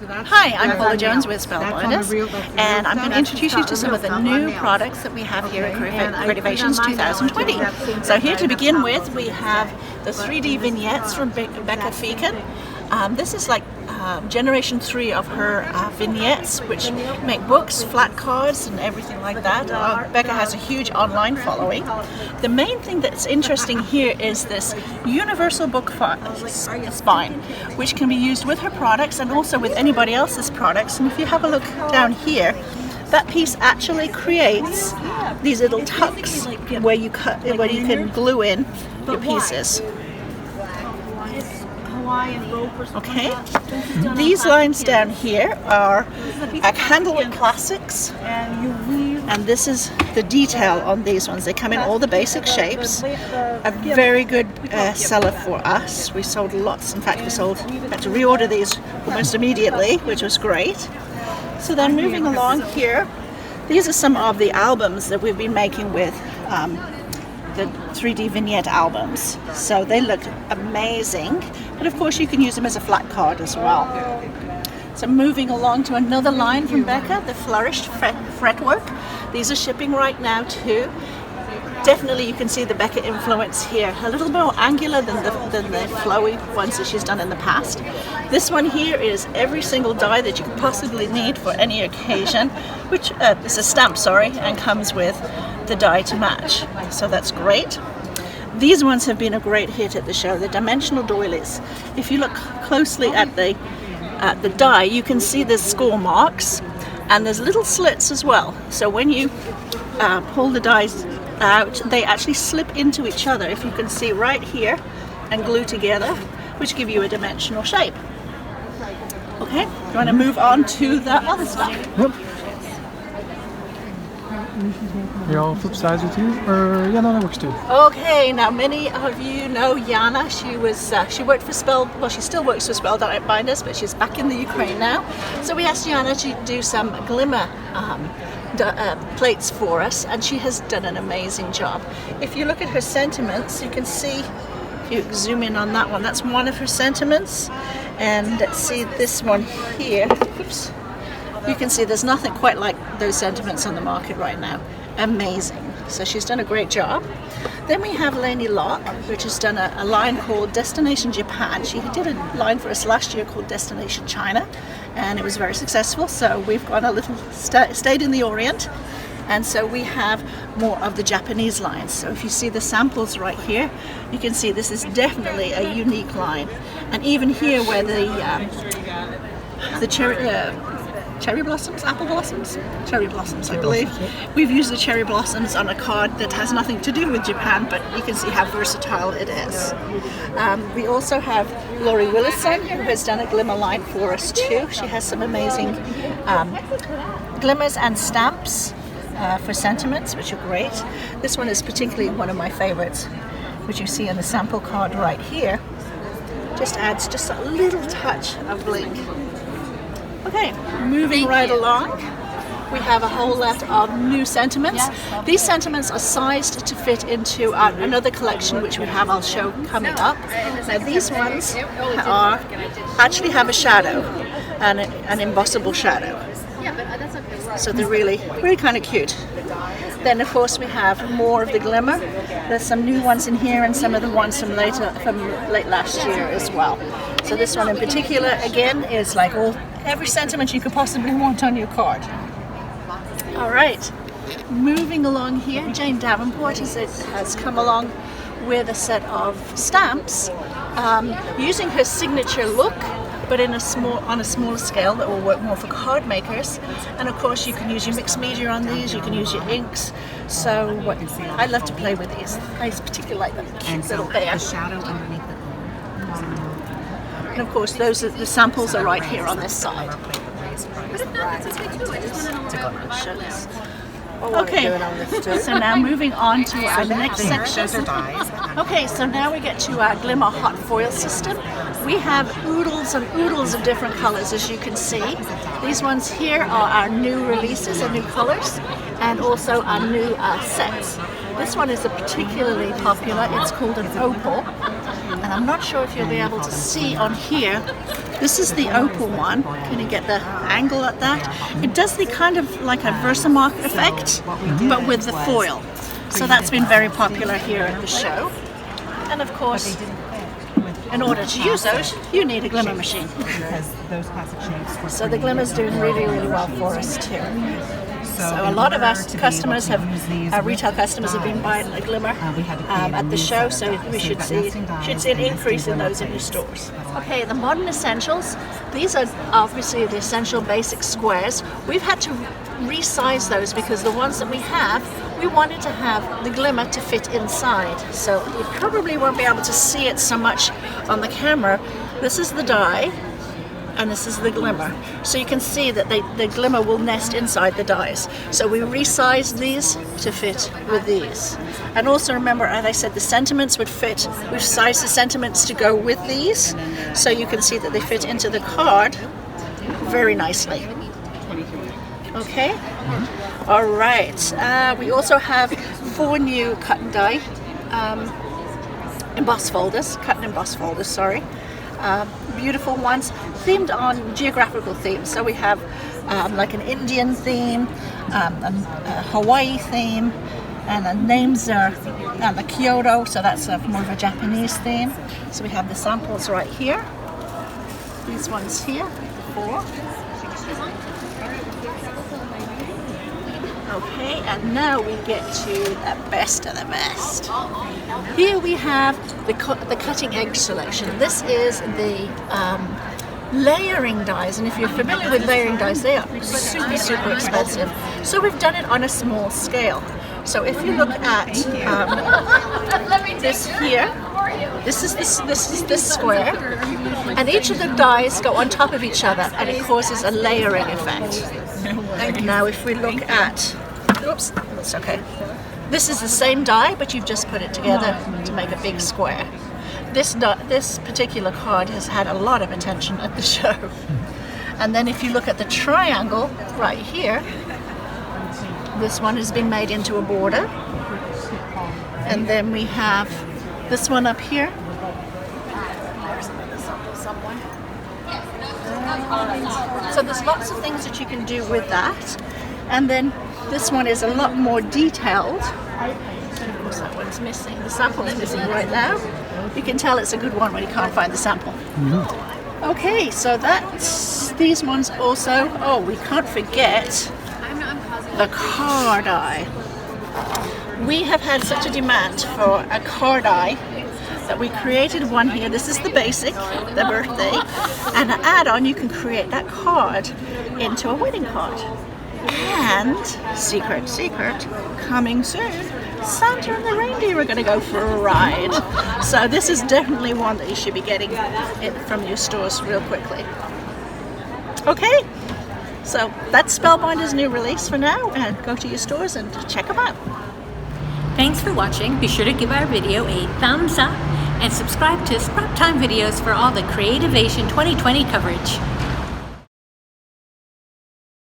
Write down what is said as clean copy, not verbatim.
Hi, I'm Paula Jones with Spellbinders, and I'm going to introduce you to some of the new products that we have here at Creativations 2020. So here to begin with, we have the 3D vignettes from Becca Feekin. This is like generation 3 of her vignettes, which make books, flat cards, and everything like that. Becca has a huge online following. The main thing that's interesting here is this universal book spine, which can be used with her products and also with anybody else's products. And if you have a look down here, that piece actually creates these little tucks where you can glue in your pieces. Okay, these lines down here are Candlewood Classics, and this is the detail on these ones. They come in all the basic shapes. A very good seller for us. We sold lots. In fact, we had to reorder these almost immediately, which was great. So then moving along here, these are some of the albums that we've been making with the 3D vignette albums. So they look amazing, but of course you can use them as a flat card as well. So moving along to another line from Becca, the Flourished Fretwork. These are shipping right now too. Definitely you can see the Becca influence here. A little more angular than the flowy ones that she's done in the past. This one here is every single die that you could possibly need for any occasion, which is a stamp, and comes with the die to match. So that's great. These ones have been a great hit at the show, the dimensional doilies. If you look closely at the die, you can see there's score marks and there's little slits as well. So when you pull the dies out, they actually slip into each other, if you can see right here, and glue together, which give you a dimensional shape. Okay, you want to move on to the other stuff? Yep. Y'all flip sides with you? Yeah, no, that works too. Okay, now many of you know Jana. She worked for she still works for Spellbinders, but she's back in the Ukraine now. So we asked Jana to do some Glimmer plates for us, and she has done an amazing job. If you look at her sentiments, you can see, if you zoom in on that one, that's one of her sentiments. And let's see this one here. Oops. You can see there's nothing quite like those sentiments on the market right now. Amazing. So she's done a great job. Then we have Lainey Locke, which has done a line called Destination Japan. She did a line for us last year called Destination China, and it was very successful. So we've gone a little stayed in the Orient, and so we have more of the Japanese lines. So if you see the samples right here, you can see this is definitely a unique line. And even here where the cherry blossoms, apple blossoms? Cherry blossoms, I believe. We've used the cherry blossoms on a card that has nothing to do with Japan, but you can see how versatile it is. We also have Lorrie Willison, who has done a glimmer line for us too. She has some amazing glimmers and stamps for sentiments, which are great. This one is particularly one of my favorites, which you see on the sample card right here. Just adds just a little touch of bling. Okay, moving right along, we have a whole lot of new sentiments. These sentiments are sized to fit into another collection which we have, I'll show coming up. Now these ones actually have a shadow, an embossable shadow. So they're really kind of cute. Then of course we have more of the glimmer. There's some new ones in here and some of the ones from late last year as well. So this one in particular, again, is like every sentiment you could possibly want on your card. All right, moving along here, Jane Davenport has come along with a set of stamps using her signature look, but on a smaller scale that will work more for card makers. And of course you can use your mixed media on these, you can use your inks. So I love to play with these. I particularly like the cute little bear. The shadow underneath the and of course those are the samples are right here on this side. Okay, so now moving on to our next section. Okay, so now we get to our Glimmer hot foil system. We have oodles and oodles of different colors, as you can see. These ones here are our new releases and new colors, and also our new sets. This one is a particularly popular. It's called an opal, And I'm not sure if you'll be able to see on here. This is the opal one. Can you get the angle at that? It does the kind of like a Versamark effect, but with the foil. So that's been very popular here at the show. And of course, in order to use those, you need a Glimmer machine. So the Glimmer's doing really, really well for us too. So a lot of our customers our retail customers have been buying a Glimmer at the show, so we should see an increase in those in your stores. Okay, the modern essentials. These are obviously the essential basic squares. We've had to resize those because the ones that we have, we wanted to have the Glimmer to fit inside. So you probably won't be able to see it so much on the camera. This is the die, and this is the Glimmer. So you can see that the Glimmer will nest inside the dies. So we resized these to fit with these. And also remember, as I said, the sentiments would fit. We've sized the sentiments to go with these, so you can see that they fit into the card very nicely. Okay? All right. We also have 4 new cut and die cut and emboss folders, sorry. Beautiful ones, themed on geographical themes. So we have like an Indian theme, a Hawaii theme, and the names are the Kyoto, so that's more of a Japanese theme. So we have the samples right here. These ones here, 4. Okay, and now we get to the best of the best. Here we have the cutting edge selection. This is the layering dies, and if you're familiar with layering dies, they are super, super expensive. So we've done it on a small scale. So if you look at this here, this is this square, and each of the dies go on top of each other, and it causes a layering effect. Now if we look at, oops, that's okay. This is the same die, but you've just put it together to make a big square. This particular card has had a lot of attention at the show. And then if you look at the triangle right here, this one has been made into a border. And then we have this one up here. So there's lots of things that you can do with that. And then this one is a lot more detailed. Of course, that one's missing. The sample is missing right now. You can tell it's a good one when you can't find the sample. Okay, so these ones also. Oh, we can't forget the card eye. We have had such a demand for a card eye that we created one here. This is the basic, the birthday, and an add-on you can create that card into a wedding card. And secret, coming soon, Santa and the reindeer are going to go for a ride. So this is definitely one that you should be getting it from your stores real quickly. Okay, so that's Spellbinders' new release for now, and go to your stores and check them out. Thanks for watching. Be sure to give our video a thumbs up and subscribe to Scrap Time videos for all the Creativation 2020 coverage.